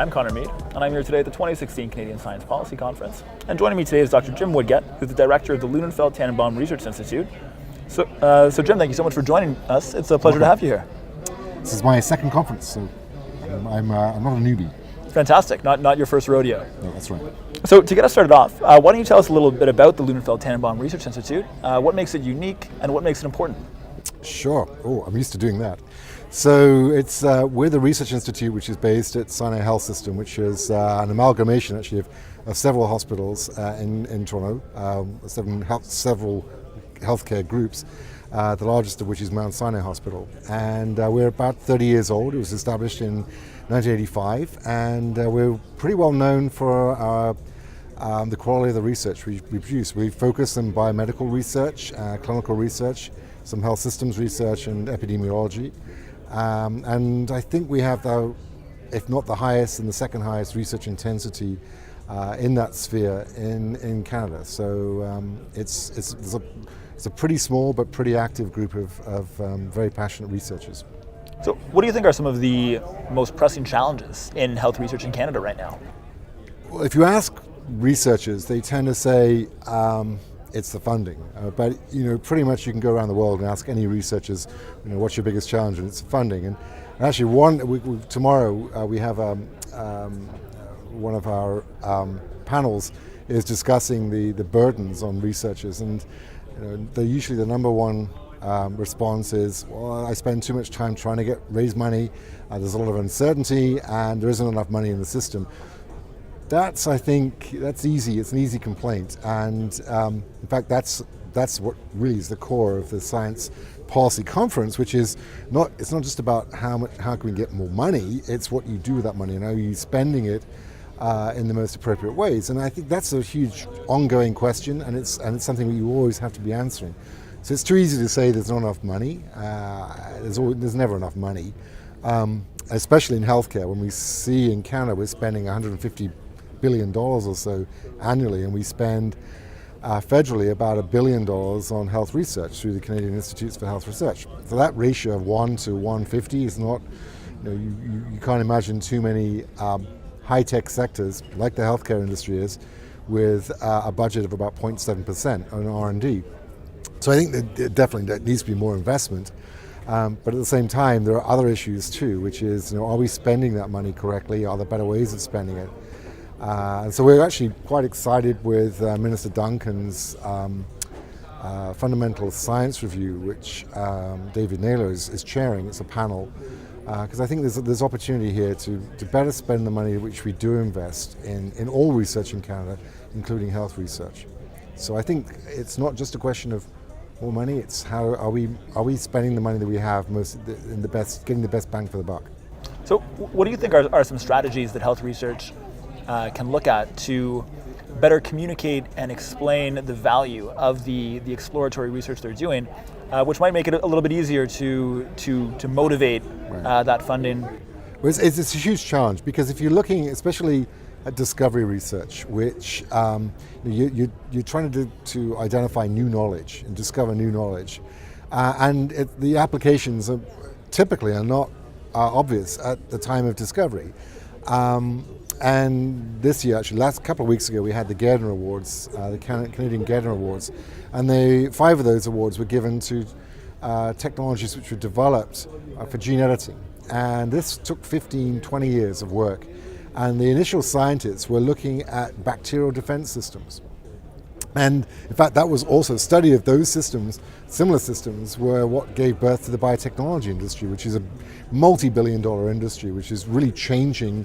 I'm Connor Mead, and I'm here today at the 2016 Canadian Science Policy Conference. And joining me today is Dr. Jim Woodgett, who's the director of the Lunenfeld-Tannenbaum Research Institute. So Jim, thank you so much for joining us. It's a pleasure to have you here. This is my second conference, so I'm not a newbie. Fantastic. Not your first rodeo. No, that's right. So to get us started off, why don't you tell us a little bit about the Lunenfeld-Tannenbaum Research Institute, what makes it unique, and what makes it important? Sure. Oh, I'm used to doing that. So we're the research institute which is based at Sinai Health System, which is an amalgamation actually of several hospitals in Toronto, several healthcare groups, the largest of which is Mount Sinai Hospital. And we're about 30 years old. It was established in 1985, and we're pretty well known for the quality of the research we produce. We focus on biomedical research, clinical research, some health systems research, and epidemiology. And I think we have, if not the highest and the second highest research intensity in that sphere in Canada. So it's a pretty small but pretty active group of very passionate researchers. So what do you think are some of the most pressing challenges in health research in Canada right now? Well, if you ask researchers, they tend to say it's the funding. But pretty much you can go around the world and ask any researchers, what's your biggest challenge, and it's funding. And actually, tomorrow we have one of our panels is discussing the burdens on researchers, and usually the number one response is, well, I spend too much time trying to raise money. There's a lot of uncertainty, and there isn't enough money in the system. I think that's easy. It's an easy complaint, and in fact, that's what really is the core of the Science Policy Conference, which is it's not just about how can we get more money. It's what you do with that money and how you're spending it in the most appropriate ways. And I think that's a huge ongoing question, and it's something that you always have to be answering. So it's too easy to say there's not enough money. There's never enough money, especially in healthcare. When we see in Canada we're spending $150 billion or so annually, and we spend federally about $1 billion on health research through the Canadian Institutes for Health Research. So that ratio of 1 to 150 is not, you can't imagine too many high-tech sectors like the healthcare industry is with a budget of about 0.7% on R&D. So I think that definitely there needs to be more investment. But at the same time, there are other issues too, which is, are we spending that money correctly? Are there better ways of spending it? And so we're actually quite excited with Minister Duncan's Fundamental Science Review, which David Naylor is chairing. It's a panel, because I think there's opportunity here to better spend the money which we do invest in all research in Canada, including health research. So I think it's not just a question of more money, it's how are we spending the money that we have getting the best bang for the buck. So what do you think are some strategies that health research can look at to better communicate and explain the value of the exploratory research they're doing, which might make it a little bit easier to motivate that funding? Well, it's a huge challenge, because if you're looking especially at discovery research, which you're trying to identify new knowledge and discover new knowledge, and the applications typically are not obvious at the time of discovery. And this year, actually, last couple of weeks ago, we had the Gairdner Awards, the Canadian Gairdner Awards, and 5 of those awards were given to technologies which were developed for gene editing. And this took 20 years of work. And the initial scientists were looking at bacterial defense systems. And in fact, that was also a study of those systems, similar systems, were what gave birth to the biotechnology industry, which is a multi-billion-dollar industry, which is really changing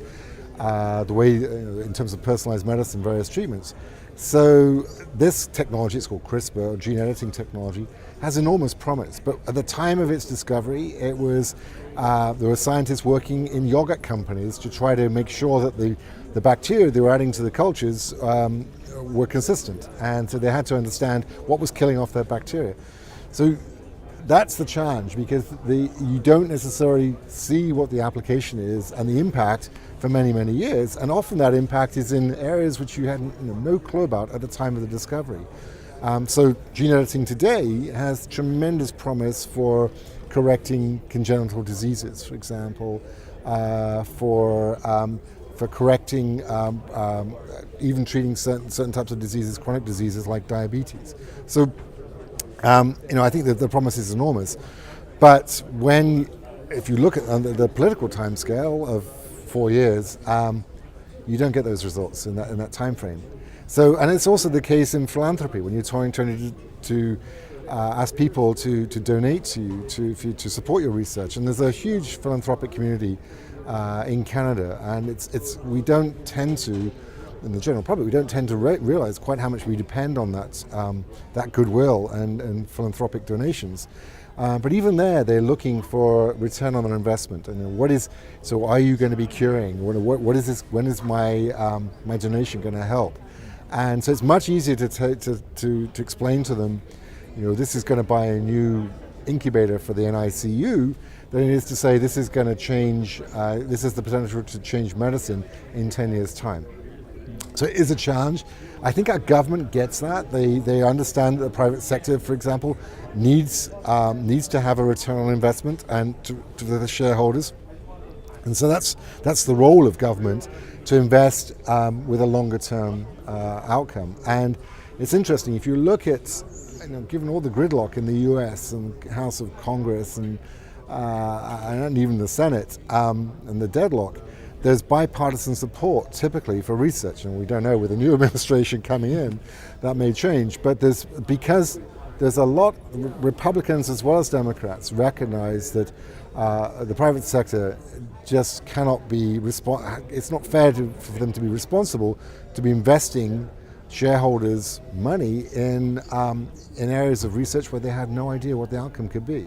the way, in terms of personalized medicine, various treatments. So this technology, it's called CRISPR, or gene editing technology, has enormous promise. But at the time of its discovery, there were scientists working in yogurt companies to try to make sure that the bacteria they were adding to the cultures were consistent. And so they had to understand what was killing off that bacteria. So that's the challenge, because you don't necessarily see what the application is and the impact for many, many years. And often that impact is in areas which you had no clue about at the time of the discovery. So gene editing today has tremendous promise for correcting congenital diseases, for example, for for correcting, even treating certain types of diseases, chronic diseases like diabetes. So, I think that the promise is enormous. But if you look at the political timescale of 4 years, you don't get those results in that time frame. So, and it's also the case in philanthropy when you're trying to ask people to donate to you, to support your research. And there's a huge philanthropic community in Canada, and we don't tend to, in the general public, we don't tend to realize quite how much we depend on that goodwill and philanthropic donations. But even there, they're looking for return on their investment. And so are you going to be curing? What is this? When is my donation going to help? And so it's much easier to explain to them, this is going to buy a new incubator for the NICU, than it is to say this is going to change. This has the potential to change medicine in 10 years' time. So it is a challenge. I think our government gets that. They understand that the private sector, for example, needs to have a return on investment and to the shareholders. And so that's the role of government, to invest with a longer term outcome. And it's interesting, if you look at, given all the gridlock in the US and House of Congress and even the Senate and the deadlock, there's bipartisan support typically for research, and we don't know, with the new administration coming in, that may change. But because there's a lot, Republicans as well as Democrats recognize that the private sector just cannot be it's not fair for them to be responsible to be investing shareholders' money in areas of research where they have no idea what the outcome could be.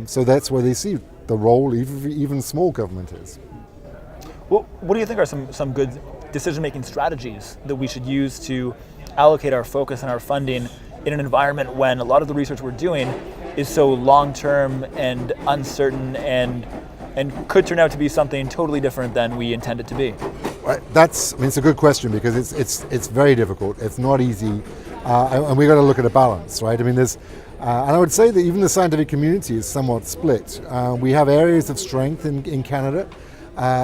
So that's where they see the role even small government is. Well, what do you think are some good decision-making strategies that we should use to allocate our focus and our funding in an environment when a lot of the research we're doing is so long-term and uncertain and could turn out to be something totally different than we intend it to be? Right. It's a good question, because it's very difficult. It's not easy, and we've got to look at a balance, right? And I would say that even the scientific community is somewhat split. We have areas of strength in Canada.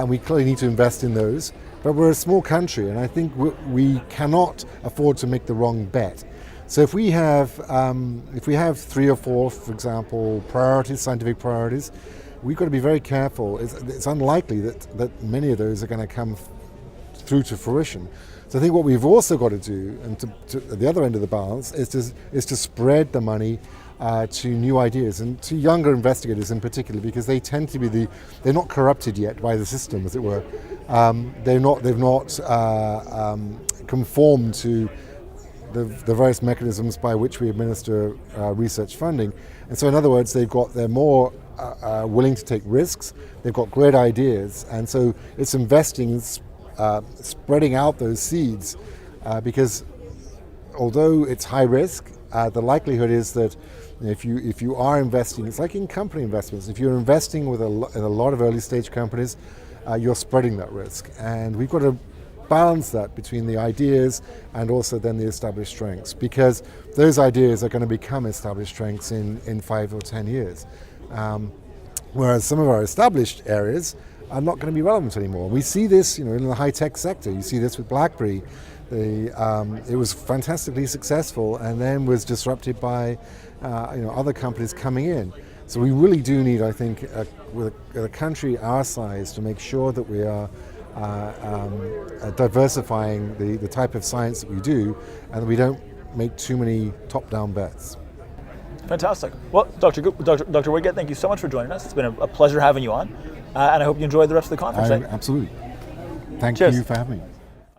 We clearly need to invest in those, but we're a small country, and I think we cannot afford to make the wrong bet. So if we have 3 or 4, for example, scientific priorities, we've got to be very careful. It's unlikely that many of those are going to come through to fruition. So I think what we've also got to do, and at the other end of the balance, is to spread the money to new ideas and to younger investigators in particular, because they tend to be they're not corrupted yet by the system, as it were. They've not conformed to the various mechanisms by which we administer research funding. And so, in other words, they're more willing to take risks. They've got great ideas, and so it's investing, spreading out those seeds, because although it's high risk, the likelihood is that if you are investing, it's like in company investments. If you're investing in a lot of early stage companies, you're spreading that risk, and we've got to balance that between the ideas and also then the established strengths, because those ideas are going to become established strengths in 5 or 10 years, whereas some of our established areas are not going to be relevant anymore. We see this, in the high-tech sector. You see this with BlackBerry. It was fantastically successful and then was disrupted by other companies coming in. So we really do need, I think, with a country our size, to make sure that we are diversifying the type of science that we do, and that we don't make too many top-down bets. Fantastic. Well, Dr. Woodgett, thank you so much for joining us. It's been a pleasure having you on, and I hope you enjoy the rest of the conference. Absolutely. Thank Cheers. you for having me.